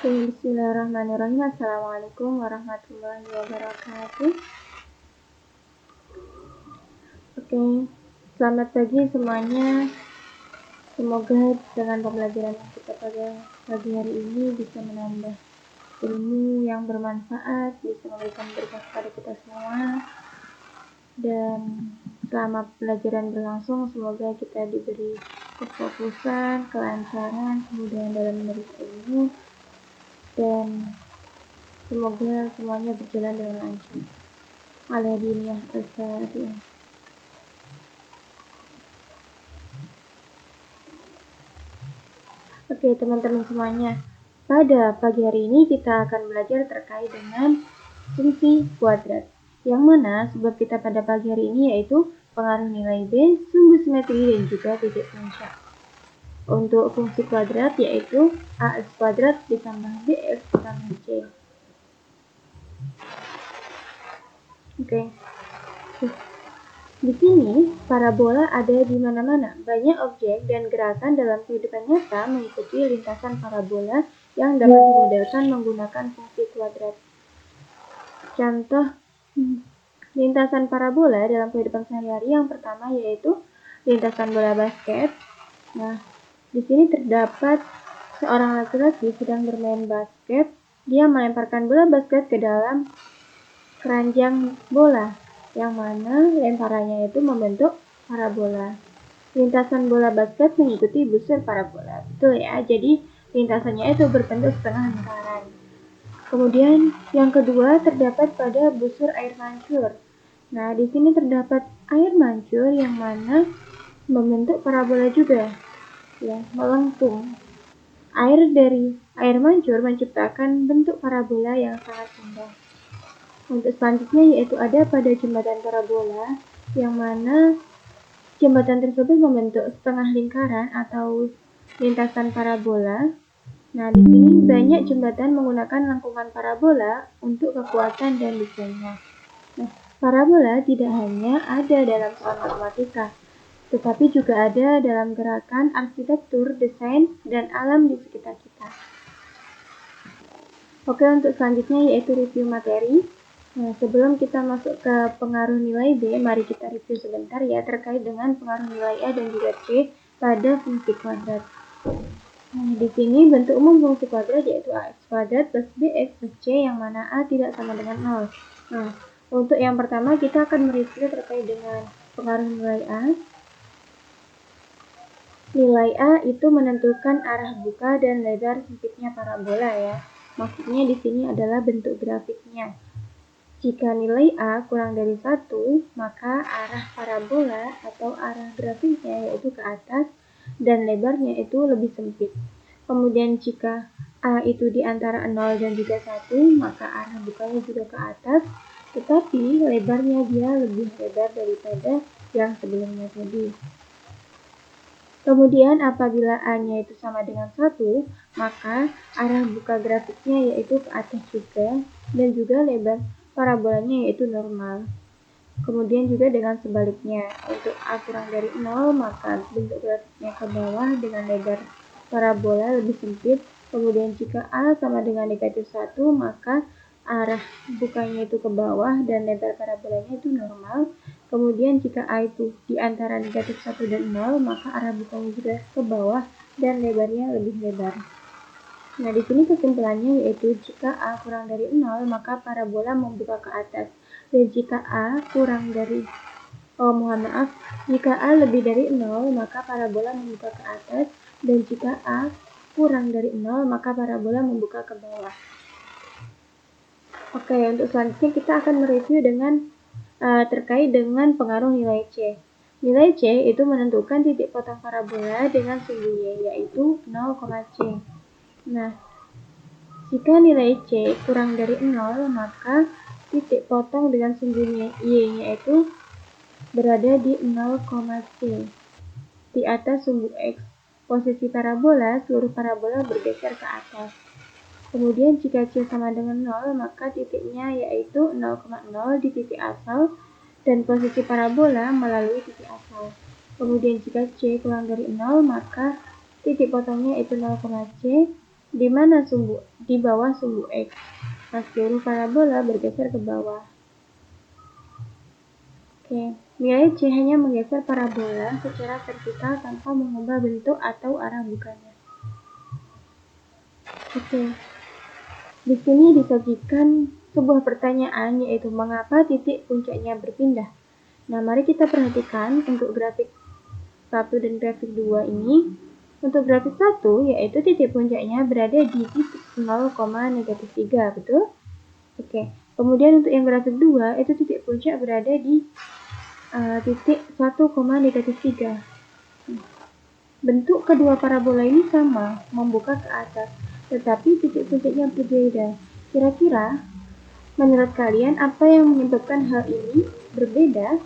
Bismillahirrahmanirrahim. Assalamualaikum warahmatullahi wabarakatuh. Oke, selamat pagi semuanya. Semoga dengan pembelajaran kita pada pagi hari ini bisa menambah ilmu yang bermanfaat, bisa memberikan berkah kepada kita semua. Dan selama pelajaran berlangsung, semoga kita diberi kefokusan, kelancaran, kemudahan dalam menulis ilmu, dan semoga semuanya berjalan dengan lancar. Alhamdulillah. Oke teman-teman semuanya, pada pagi hari ini kita akan belajar terkait dengan fungsi kuadrat, yang mana sebab kita pada pagi hari ini yaitu pengaruh nilai B, sumbu simetri, dan juga titik puncak. Untuk fungsi kuadrat yaitu AX kuadrat ditambah BX ditambah C. Oke. Di sini, parabola ada di mana-mana. Banyak objek dan gerakan dalam kehidupan nyata mengikuti lintasan parabola yang dapat dimodelkan menggunakan fungsi kuadrat. Contoh lintasan parabola dalam kehidupan sehari-hari yang pertama yaitu lintasan bola basket. Nah, di sini terdapat seorang laki-laki sedang bermain basket. Dia melemparkan bola basket ke dalam keranjang bola, yang mana lemparannya itu membentuk parabola. Lintasan bola basket mengikuti busur parabola. Betul ya, jadi lintasannya itu berbentuk setengah lingkaran. Kemudian yang kedua terdapat pada busur air mancur. Nah, di sini terdapat air mancur yang mana membentuk parabola juga, ya, melengkung. Air dari air mancur menciptakan bentuk parabola yang sangat indah. Untuk selanjutnya yaitu ada pada jembatan parabola, yang mana jembatan tersebut membentuk setengah lingkaran atau lintasan parabola. Nah, di sini banyak jembatan menggunakan lengkungan parabola untuk kekuatan dan desainnya. Nah, parabola tidak hanya ada dalam soal matematika, tetapi juga ada dalam gerakan arsitektur, desain, dan alam di sekitar kita. Oke, untuk selanjutnya yaitu review materi. Nah, sebelum kita masuk ke pengaruh nilai B, mari kita review sebentar ya terkait dengan pengaruh nilai A dan juga C pada fungsi kuadrat. Nah, di sini bentuk umum fungsi kuadrat yaitu AX kuadrat plus BX plus C, yang mana A tidak sama dengan 0. Nah, untuk yang pertama kita akan mereview terkait dengan pengaruh nilai A. Nilai A itu menentukan arah buka dan lebar sempitnya parabola ya. Maksudnya di sini adalah bentuk grafiknya. Jika nilai A kurang dari 1, maka arah parabola atau arah grafiknya yaitu ke atas dan lebarnya itu lebih sempit. Kemudian jika A itu di antara 0 dan juga 1, maka arah bukanya juga ke atas, tetapi lebarnya dia lebih lebar daripada yang sebelumnya tadi. Kemudian apabila A-nya itu sama dengan 1, maka arah buka grafiknya yaitu ke atas juga, dan juga lebar parabolanya yaitu normal. Kemudian juga dengan sebaliknya, untuk A kurang dari 0, maka bentuk grafiknya ke bawah dengan lebar parabola lebih sempit. Kemudian jika A sama dengan negatif 1, maka arah bukanya itu ke bawah dan lebar parabolanya itu normal. Kemudian jika A itu di antara negatif 1 dan 0, maka arah bukanya juga ke bawah dan lebarnya lebih lebar. Nah, di sini kesimpulannya yaitu jika A kurang dari 0, maka parabola membuka ke atas. Dan jika A kurang dari jika A lebih dari 0, maka parabola membuka ke atas. Dan jika A kurang dari 0, maka parabola membuka ke bawah. Oke, untuk selanjutnya kita akan mereview dengan terkait dengan pengaruh nilai C. Nilai C itu menentukan titik potong parabola dengan sumbu Y, yaitu 0,C. Nah, jika nilai C kurang dari 0, maka titik potong dengan sumbu Y-nya itu berada di 0,C. Di atas sumbu X, posisi parabola, seluruh parabola bergeser ke atas. Kemudian jika C sama dengan 0, maka titiknya yaitu 0,0 di titik asal dan posisi parabola melalui titik asal. Kemudian jika C kurang dari 0, maka titik potongnya itu 0,C Di mana sumbu? Di bawah sumbu X. Nah, seluruh parabola bergeser ke bawah. Oke, nilai C hanya menggeser parabola secara vertikal tanpa mengubah bentuk atau arah bukannya. Oke, di sini disajikan sebuah pertanyaan, yaitu mengapa titik puncaknya berpindah. Nah, mari kita perhatikan untuk grafik 1 dan grafik 2 ini. Untuk grafik 1, yaitu titik puncaknya berada di titik 0,-3, betul? Oke, kemudian untuk yang grafik 2, itu titik puncak berada di titik 1,-3. Bentuk kedua parabola ini sama, membuka ke atas, tetapi titik puncaknya berbeda. Kira-kira, menurut kalian apa yang menyebabkan hal ini berbeda?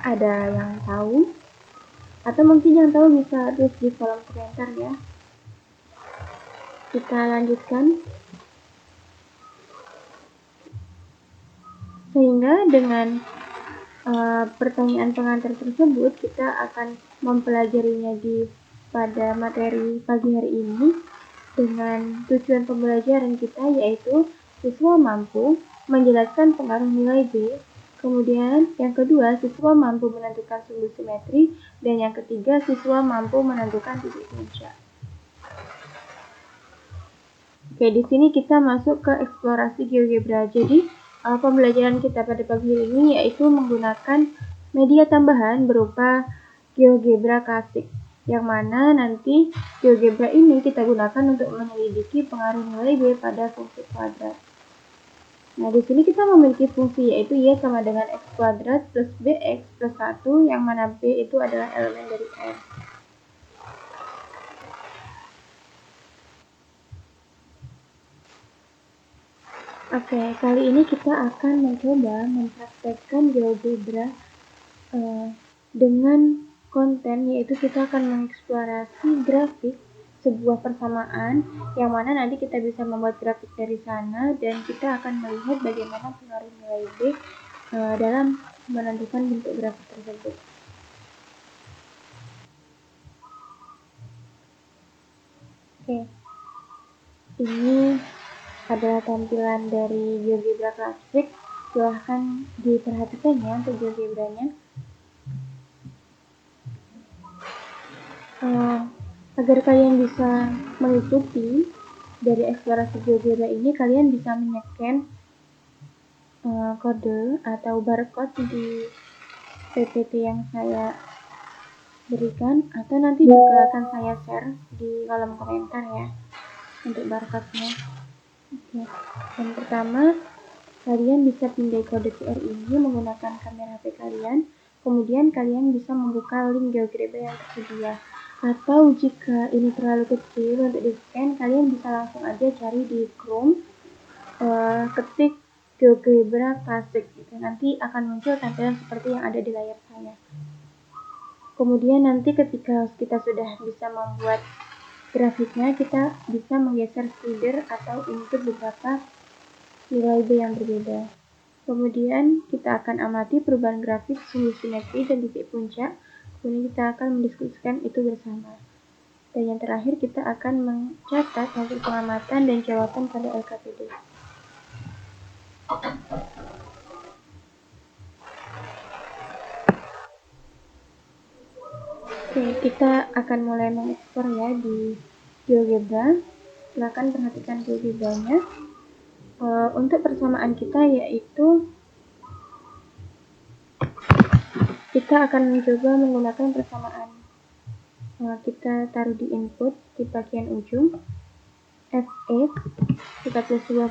Ada yang tahu? Atau mungkin yang tahu bisa tulis di kolom komentar ya. Kita lanjutkan. Sehingga dengan pertanyaan pengantar tersebut kita akan mempelajarinya pada materi pagi hari ini dengan tujuan pembelajaran kita, yaitu siswa mampu menjelaskan pengaruh nilai B, kemudian yang kedua siswa mampu menentukan sumbu simetri, dan yang ketiga siswa mampu menentukan titik puncak. Oke, di sini kita masuk ke eksplorasi GeoGebra. Jadi pembelajaran kita pada pagi ini yaitu menggunakan media tambahan berupa GeoGebra klasik, yang mana nanti GeoGebra ini kita gunakan untuk menyelidiki pengaruh nilai B pada fungsi kuadrat. Nah, di sini kita memiliki fungsi yaitu Y sama dengan X kuadrat plus BX plus 1, yang mana B itu adalah elemen dari R. Oke, kali ini kita akan mencoba mempraktekkan GeoGebra dengan konten, yaitu kita akan mengeksplorasi grafik sebuah persamaan, yang mana nanti kita bisa membuat grafik dari sana dan kita akan melihat bagaimana pengaruh nilai B dalam menentukan bentuk grafik tersebut. Oke, ini adalah tampilan dari GeoGebra klasik. Silahkan diperhatikan ya untuk GeoGebra-nya. Agar kalian bisa mengikuti dari eksplorasi GeoGebra ini, kalian bisa men-scan kode atau barcode di PPT yang saya berikan, atau nanti juga akan saya share di kolom komentar ya untuk barcode-nya. Oke. Yang pertama, kalian bisa pindai kode QR ini menggunakan kamera HP kalian. Kemudian kalian bisa membuka link GeoGebra yang tersedia. Atau jika ini terlalu kecil untuk di-scan, kalian bisa langsung aja cari di Chrome, ketik GeoGebra klasik gitu. Nanti akan muncul tampilan seperti yang ada di layar saya. Kemudian nanti ketika kita sudah bisa membuat grafiknya, kita bisa menggeser slider atau input beberapa nilai B yang berbeda. Kemudian kita akan amati perubahan grafik, sumbu simetri, dan titik puncak. Kemudian kita akan mendiskusikan itu bersama. Dan yang terakhir kita akan mencatat hasil pengamatan dan jawaban pada LKPD. Oke, kita akan mulai mengekspor ya di GeoGebra. Silakan perhatikan GeoGebra-nya. Untuk persamaan kita yaitu kita akan mencoba menggunakan persamaan. Kita taruh di input di bagian ujung. Fx, kita tulis sebuah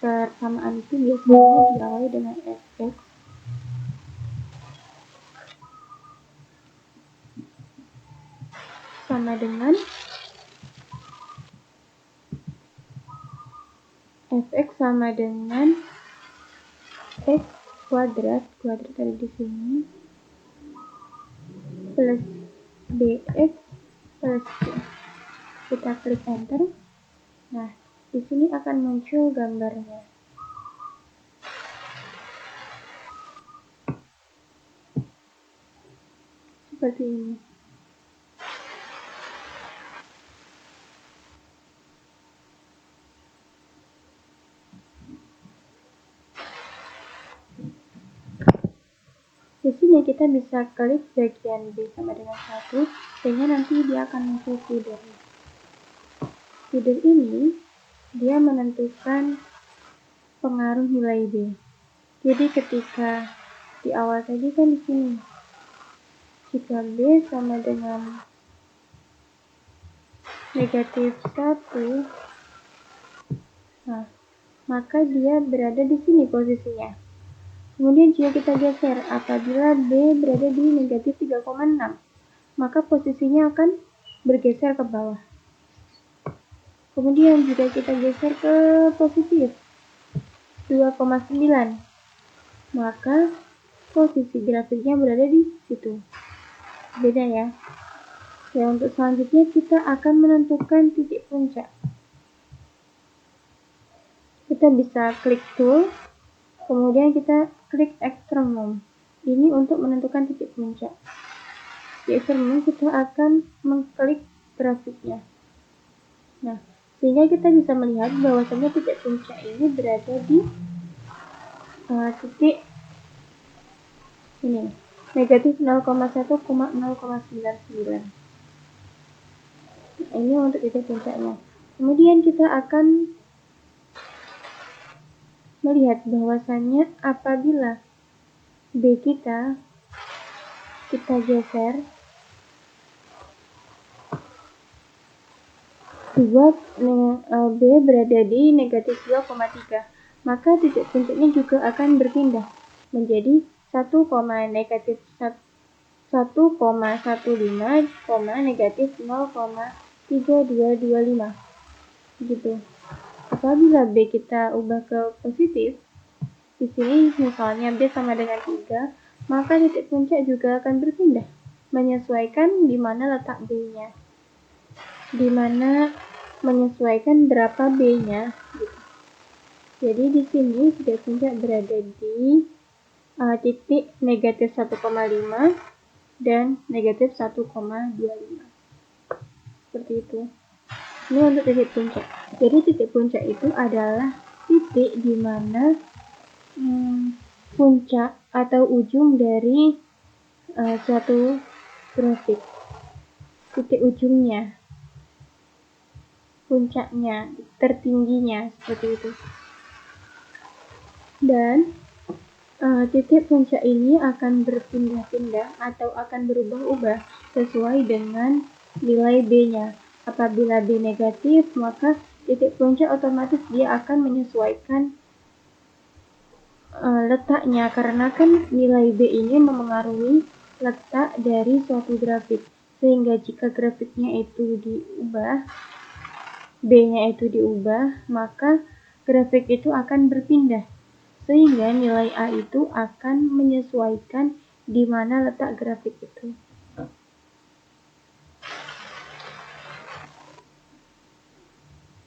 persamaan itu biasanya diawali dengan Fx. Sama dengan Fx sama dengan X kuadrat ada di sini, plus Bx plus C. Kita klik enter. Nah, di sini akan muncul gambarnya. Seperti ini. sini kita bisa klik bagian B sama dengan 1, sehingga nanti dia akan muncul feeder. Feeder ini dia menentukan pengaruh nilai B. Jadi ketika di awal tadi kan di sini, jika B sama dengan negatif 1, nah, maka dia berada di sini posisinya. Kemudian jika kita geser, apabila B berada di negatif 3,6, maka posisinya akan bergeser ke bawah. Kemudian jika kita geser ke positif 2,9, maka posisi grafiknya berada di situ. Beda ya. Ya, untuk selanjutnya kita akan menentukan titik puncak. Kita bisa klik tool, kemudian kita klik ekstremum. Ini untuk menentukan titik puncak. Di ekstremum kita akan mengklik grafiknya. Nah, sehingga kita bisa melihat bahwasanya titik puncak ini berada di titik ini, negatif 0,1,099. Ini untuk titik puncaknya. Kemudian kita akan melihat bahwasannya apabila B kita geser, B berada di negatif 2,3, maka titik puncaknya juga akan berpindah menjadi 1,15, negatif 0,3225 gitu. Apabila B kita ubah ke positif, di sini misalnya B sama dengan 3, maka titik puncak juga akan berpindah menyesuaikan di mana letak B-nya, di mana menyesuaikan berapa B-nya gitu. Jadi di sini titik puncak berada di titik negatif 1,5 dan negatif 1,25. Seperti itu. Ini untuk titik puncak. Jadi titik puncak itu adalah titik di mana puncak atau ujung dari suatu grafik. Titik ujungnya, puncaknya, tertingginya, seperti itu. Dan titik puncak ini akan berpindah-pindah atau akan berubah-ubah sesuai dengan nilai B-nya. Apabila B negatif, maka titik puncak otomatis dia akan menyesuaikan letaknya, karena kan nilai B ini memengaruhi letak dari suatu grafik. Sehingga jika grafiknya itu diubah, B-nya itu diubah, maka grafik itu akan berpindah. Sehingga nilai A itu akan menyesuaikan di mana letak grafik itu.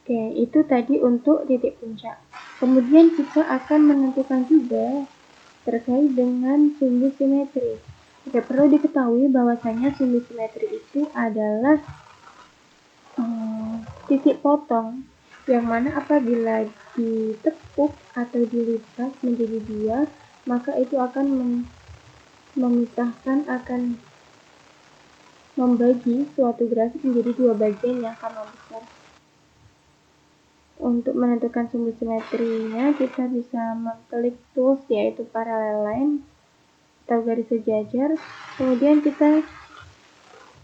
Oke, itu tadi untuk titik puncak. Kemudian kita akan menentukan juga terkait dengan sumbu simetri. Oke, perlu diketahui bahwasanya sumbu simetri itu adalah titik potong yang mana apabila ditekuk atau dilipat menjadi 2, maka itu akan memisahkan, akan membagi suatu grafik menjadi 2 bagian yang sama besar. Untuk menentukan sumbu simetrinya, kita bisa mengklik tools, yaitu parallel line atau garis sejajar. Kemudian kita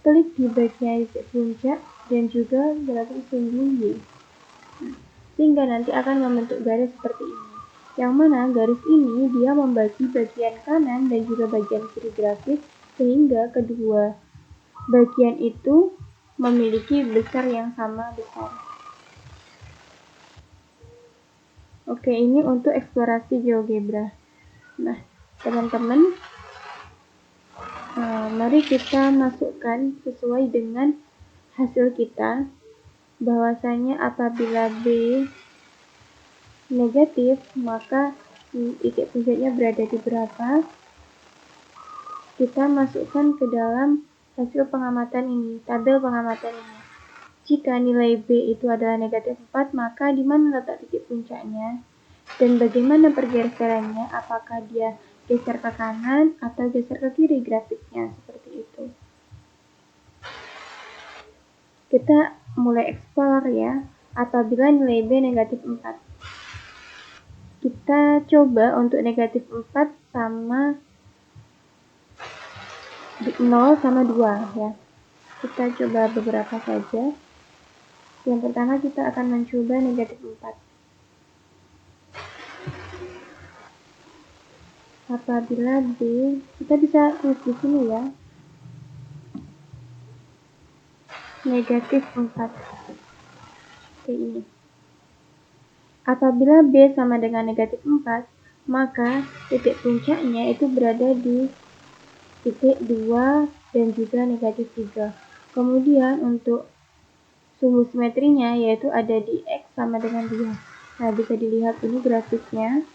klik di bagian titik puncak dan juga grafik sumbu Y. Sehingga nanti akan membentuk garis seperti ini. Yang mana garis ini dia membagi bagian kanan dan juga bagian kiri grafik, sehingga kedua bagian itu memiliki besar yang sama besar. Oke, ini untuk eksplorasi GeoGebra. Nah, teman-teman, mari kita masukkan sesuai dengan hasil kita, bahwasanya apabila B negatif, maka titik puncaknya berada di berapa. Kita masukkan ke dalam hasil pengamatan ini, tabel pengamatan ini. Jika nilai B itu adalah negatif 4, maka di mana letak titik puncaknya dan bagaimana pergeserannya, apakah dia geser ke kanan atau geser ke kiri grafiknya, seperti itu. Kita mulai explore ya. Apabila nilai B negatif 4. Kita coba untuk negatif 4 sama 0 sama 2 ya. Kita coba beberapa saja. Yang pertama kita akan mencoba negatif 4. Apabila B, kita bisa tulis di sini ya. Negatif 4. Oke, ini. Apabila B sama dengan negatif 4, maka titik puncaknya itu berada di titik 2 dan juga negatif 3. Kemudian untuk sumbu simetrinya yaitu ada di X sama dengan 2. Nah, bisa dilihat ini grafiknya.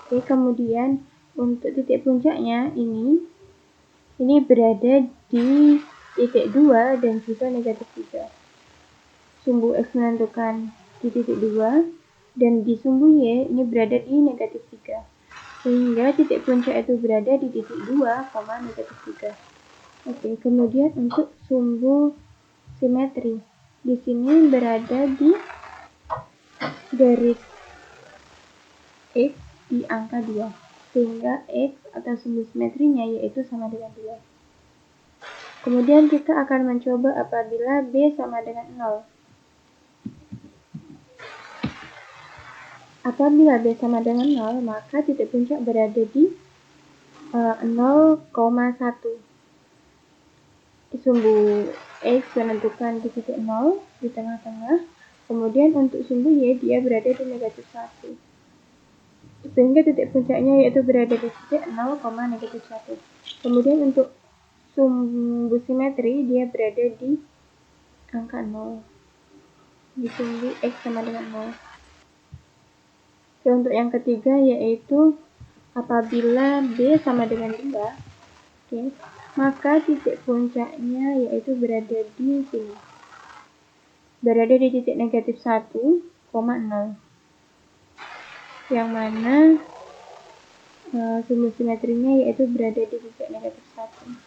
Oke, kemudian untuk titik puncaknya ini berada di titik 2 dan juga negatif 3. Sumbu X menentukan di titik 2 dan di sumbu Y ini berada di negatif 3. Sehingga titik puncak itu berada di titik 2, negatif 3. Oke, kemudian untuk sumbu simetri. Di sini berada di garis X di angka 2. Sehingga X atau sumbu simetrinya yaitu sama dengan 2. Kemudian kita akan mencoba apabila B sama dengan 0. Apabila B sama dengan 0, maka titik puncak berada di 0,1. Sumbu X menentukan di titik 0 di tengah-tengah. Kemudian untuk sumbu Y dia berada di negatif 1. Sehingga titik puncaknya yaitu berada di titik 0, negatif 1. Kemudian untuk sumbu simetri dia berada di angka 0. Di sumbu X sama dengan 0. Oke, untuk yang ketiga yaitu apabila B sama dengan 2, oke, maka titik puncaknya yaitu berada di sini. Berada di titik negatif 1,0. Yang mana sumbu simetrinya yaitu berada di titik negatif 1.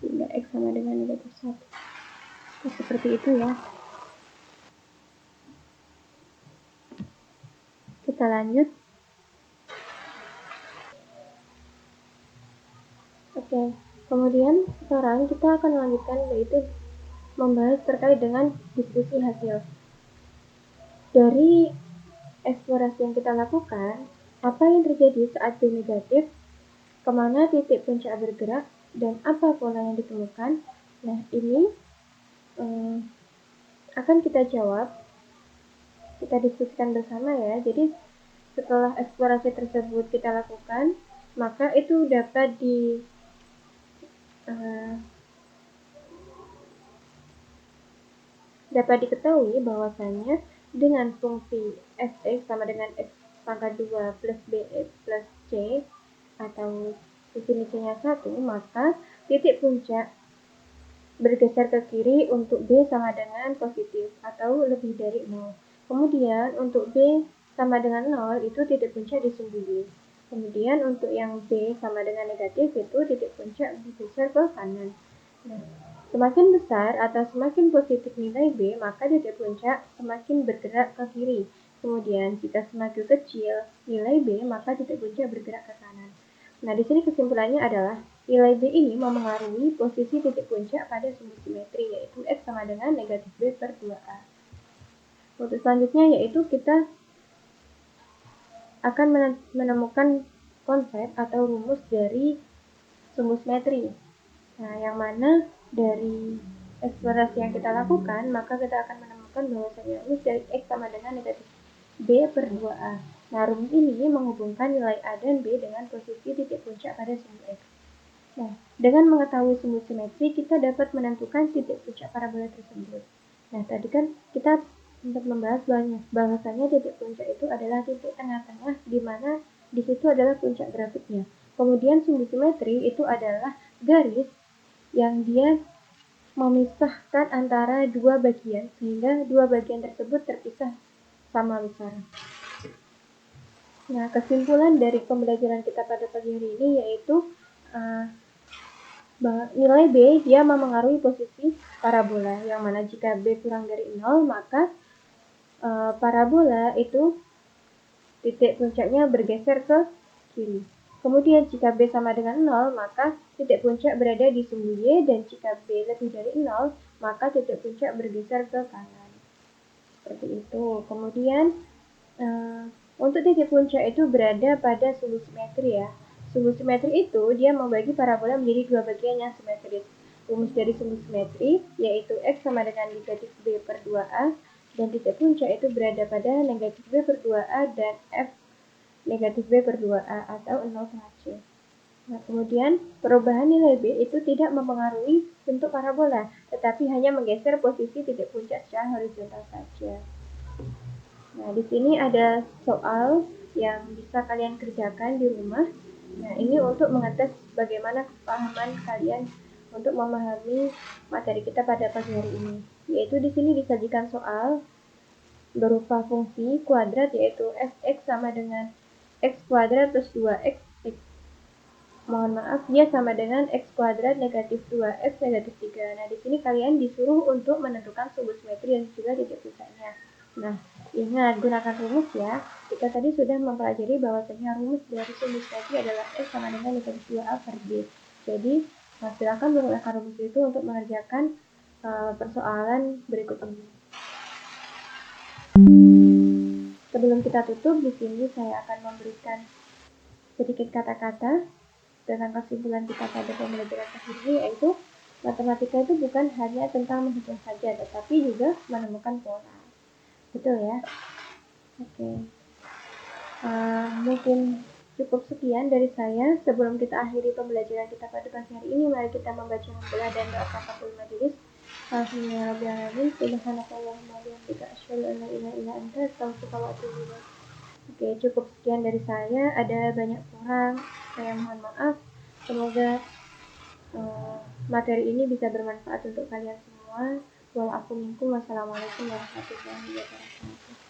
Sehingga X sama dengan negatif 1. Nah, seperti itu ya. Kita lanjut. Oke, kemudian sekarang kita akan lanjutkan yaitu membahas terkait dengan diskusi hasil. Dari eksplorasi yang kita lakukan, apa yang terjadi saat B negatif, kemana titik puncak bergerak, dan apa pola yang ditemukan. Nah, ini akan kita jawab, kita diskusikan bersama ya. Jadi setelah eksplorasi tersebut kita lakukan, maka itu dapat diketahui bahwasannya dengan fungsi fx sama dengan x pangkat 2 plus bx plus c atau definisinya 1, maka titik puncak bergeser ke kiri untuk B sama dengan positif atau lebih dari 0. Kemudian untuk B sama dengan 0 itu titik puncak di sumbu Y. Kemudian untuk yang B sama dengan negatif itu titik puncak bergeser ke kanan. Nah, semakin besar atau semakin positif nilai B, maka titik puncak semakin bergerak ke kiri. Kemudian jika semakin kecil nilai B, maka titik puncak bergerak ke kanan. Nah, di sini kesimpulannya adalah nilai B ini memengaruhi posisi titik puncak pada sumbu simetri, yaitu X sama dengan negatif B per 2A. Untuk selanjutnya yaitu kita akan menemukan konsep atau rumus dari sumbu simetri. Nah, yang mana dari eksplorasi yang kita lakukan, maka kita akan menemukan bahwasanya rumus dari X sama dengan negatif B per 2A. Nah, rumus ini menghubungkan nilai A dan B dengan posisi titik puncak pada sumbu X. Nah, dengan mengetahui sumbu simetri, kita dapat menentukan titik puncak parabola tersebut. Nah, tadi kan kita sempat membahas bahwasanya titik puncak itu adalah titik tengah-tengah, di mana di situ adalah puncak grafiknya. Kemudian sumbu simetri itu adalah garis yang dia memisahkan antara dua bagian, sehingga dua bagian tersebut terpisah sama besar. Nah, kesimpulan dari pembelajaran kita pada pagi hari ini yaitu nilai B dia memengaruhi posisi parabola, yang mana jika B kurang dari 0 maka parabola itu titik puncaknya bergeser ke kiri. Kemudian jika B sama dengan 0 maka titik puncak berada di sumbu Y, dan jika B lebih dari 0 maka titik puncak bergeser ke kanan. Seperti itu. Kemudian untuk titik puncak itu berada pada sumbu simetri ya. Sumbu simetri itu dia membagi parabola menjadi dua bagian yang simetris. Rumus dari sumbu simetri yaitu X sama dengan negatif B per 2A, dan titik puncak itu berada pada negatif B per 2A dan F negatif B per 2A atau 0,C. Nah, kemudian perubahan nilai B itu tidak mempengaruhi bentuk parabola, tetapi hanya menggeser posisi titik puncak secara horizontal saja. Nah, di sini ada soal yang bisa kalian kerjakan di rumah. Nah, ini untuk mengetes bagaimana kepahaman kalian untuk memahami materi kita pada pagi hari ini. Yaitu di sini disajikan soal berupa fungsi kuadrat, yaitu fx sama dengan x kuadrat plus 2x. Mohon maaf, dia sama dengan x kuadrat negatif 2x negatif 3. Nah, di sini kalian disuruh untuk menentukan sumbu simetri dan juga titik puncaknya. Nah, ingat gunakan rumus ya. Kita tadi sudah mempelajari bahwasanya rumus dari sumbu simetri adalah x sama dengan negatif 2a per b. Jadi, silakan menggunakan rumus itu untuk mengerjakan persoalan berikut ini. Sebelum kita tutup, di sini saya akan memberikan sedikit kata-kata tentang kesimpulan kita pada pembelajaran pagi ini, yaitu matematika itu bukan hanya tentang menghitung saja, tetapi juga menemukan pola. Betul ya? Oke. Mungkin cukup sekian dari saya. Sebelum kita akhiri pembelajaran kita pada pagi hari ini, mari kita membaca hamdalah dan doa kafatul majelis. Alhamdulillahirobbilalamin. Subhanakallahumma wa bihamdika asyhadu an la ilaha illa anta astaghfiruka wa atubu ilaik. Oke, cukup sekian dari saya. Ada banyak kurang, saya mohon maaf. Semoga materi ini bisa bermanfaat untuk kalian semua. Wassalamualaikum warahmatullahi wabarakatuh.